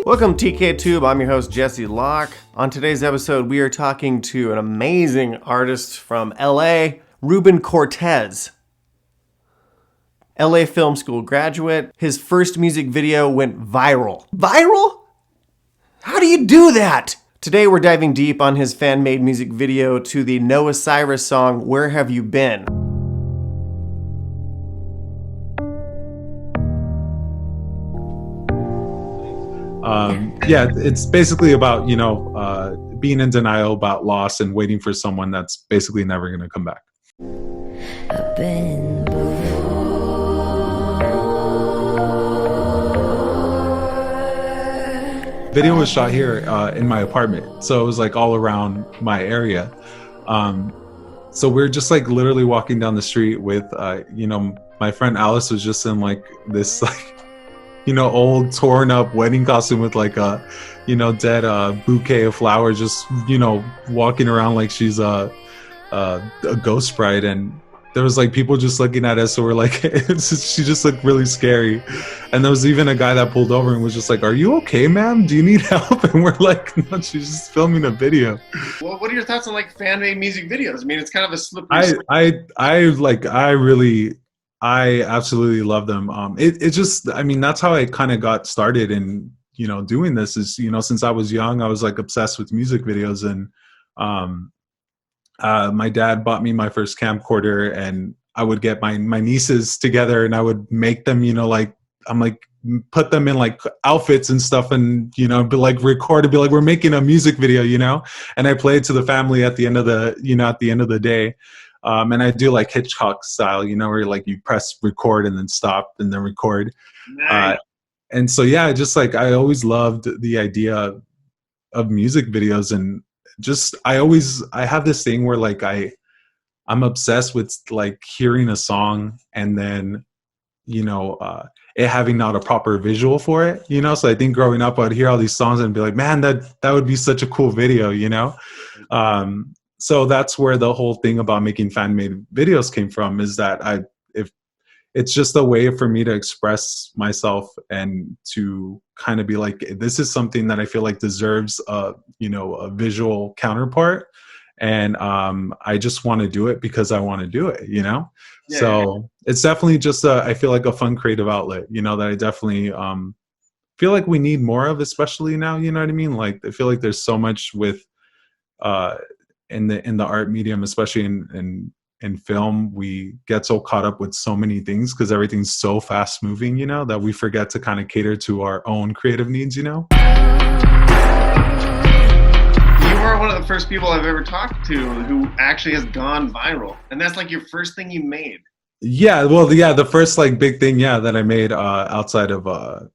Welcome TikiTube, I'm your host Jesse Locke. On today's episode, we are talking to an amazing artist from L.A., Ruben Cortez. L.A Film School graduate. His first music video went viral. Viral? How do you do that? Today we're diving deep on his fan-made music video to the Noah Cyrus song, Where Have You Been? Yeah, it's basically about, being in denial about loss and waiting for someone that's basically never going to come back. I've been Video was shot here in my apartment, so it was like all around my area. So we're just like literally walking down the street with, my friend Alice was just in like this old torn up wedding costume with like a, dead bouquet of flowers, just, walking around like she's a ghost bride. And there was like people just looking at us, so we're like, she just looked really scary. And there was even a guy that pulled over and was just like, "Are you okay, ma'am? Do you need help?" And we're like, "No, she's just filming a video." Well, what are your thoughts on like fan-made music videos? I mean, it's kind of a slippery slope. I absolutely love them. That's how I kind of got started in, doing this is, since I was young, I was like obsessed with music videos. And my dad bought me my first camcorder, and I would get my nieces together and I would make them, put them in like outfits and stuff, and, be like record and be like, we're making a music video, and I play it to the family at the end of the day. And I do like Hitchcock style, where like you press record and then stop and then record. Nice. And so, yeah, just like, I always loved the idea of music videos, and just, I have this thing where like, I'm obsessed with like hearing a song and then, it having not a proper visual for it, so I think growing up, I'd hear all these songs and be like, man, that would be such a cool video, So that's where the whole thing about making fan-made videos came from, is that if it's just a way for me to express myself and to kind of be like, this is something that I feel like deserves a visual counterpart. And I just want to do it because I want to do it, Yeah. So it's definitely just I feel like a fun creative outlet, that I definitely feel like we need more of, especially now, you know what I mean? Like, I feel like there's so much with in the art medium, especially in film, we get so caught up with so many things because everything's so fast moving, that we forget to kind of cater to our own creative needs, You were one of the first people I've ever talked to who actually has gone viral, and that's like your first thing you made. Yeah, well, yeah, the first like big thing, that I made outside of out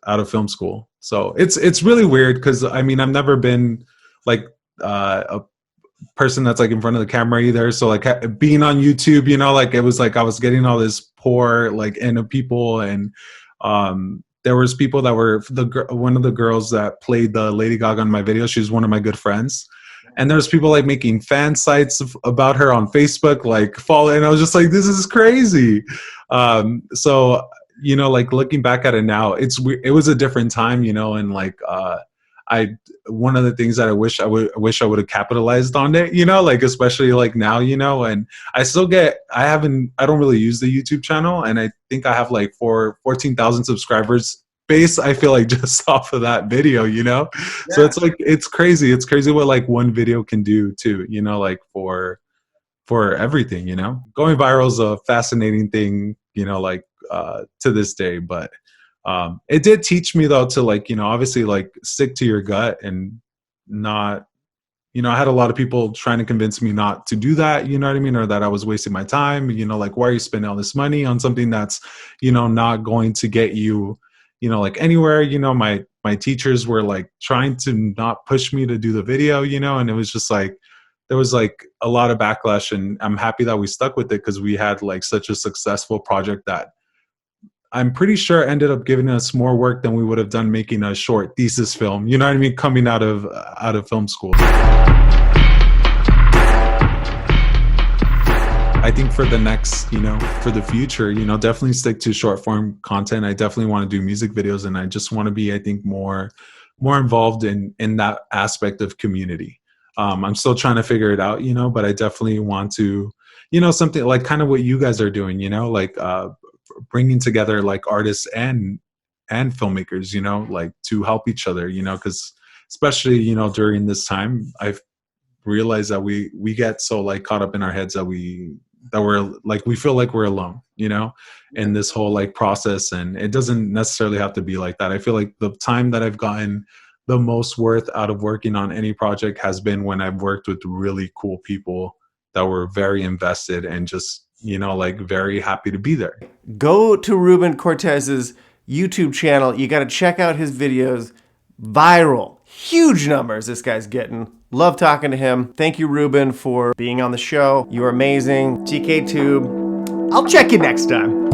of film school. So it's really weird because I've never been like a person that's like in front of the camera either. So like being on YouTube, like it was like I was getting all this pour like in of people, and there was people that were one of the girls that played the Lady Gaga in my video. She was one of my good friends, and there was people like making fan sites about her on Facebook, like follow, and I was just like, this is crazy. So like looking back at it now, it was a different time, and like one of the things that I wish I would have capitalized on it, like especially like now, and I don't really use the YouTube channel, and I think I have like 14,000 subscribers base, I feel like, just off of that video, Yeah. So it's like, it's crazy what like one video can do too, like for everything, Going viral is a fascinating thing, like to this day, but it did teach me though to like, obviously like stick to your gut and not, I had a lot of people trying to convince me not to do that, you know what I mean? Or that I was wasting my time, like, why are you spending all this money on something that's, not going to get you, like anywhere, my teachers were like trying to not push me to do the video, and it was just like, there was like a lot of backlash, and I'm happy that we stuck with it because we had like such a successful project that I'm pretty sure ended up giving us more work than we would have done making a short thesis film, you know what I mean, coming out of film school. I think for the next, for the future, definitely stick to short form content. I definitely want to do music videos, and I just want to be, I think, more involved in that aspect of community. I'm still trying to figure it out, but I definitely want to, something like kind of what you guys are doing, like bringing together like artists and filmmakers, like to help each other, because especially, during this time, I've realized that we get so like caught up in our heads that we're like, we feel like we're alone, in this whole like process. And it doesn't necessarily have to be like that. I feel like the time that I've gotten the most worth out of working on any project has been when I've worked with really cool people that were very invested and just, like very happy to be there. Go to Ruben Cortez's YouTube channel. You got to check out his videos. Viral. Huge numbers this guy's getting. Love talking to him. Thank you, Ruben, for being on the show. You're amazing. TikiTube. I'll check you next time.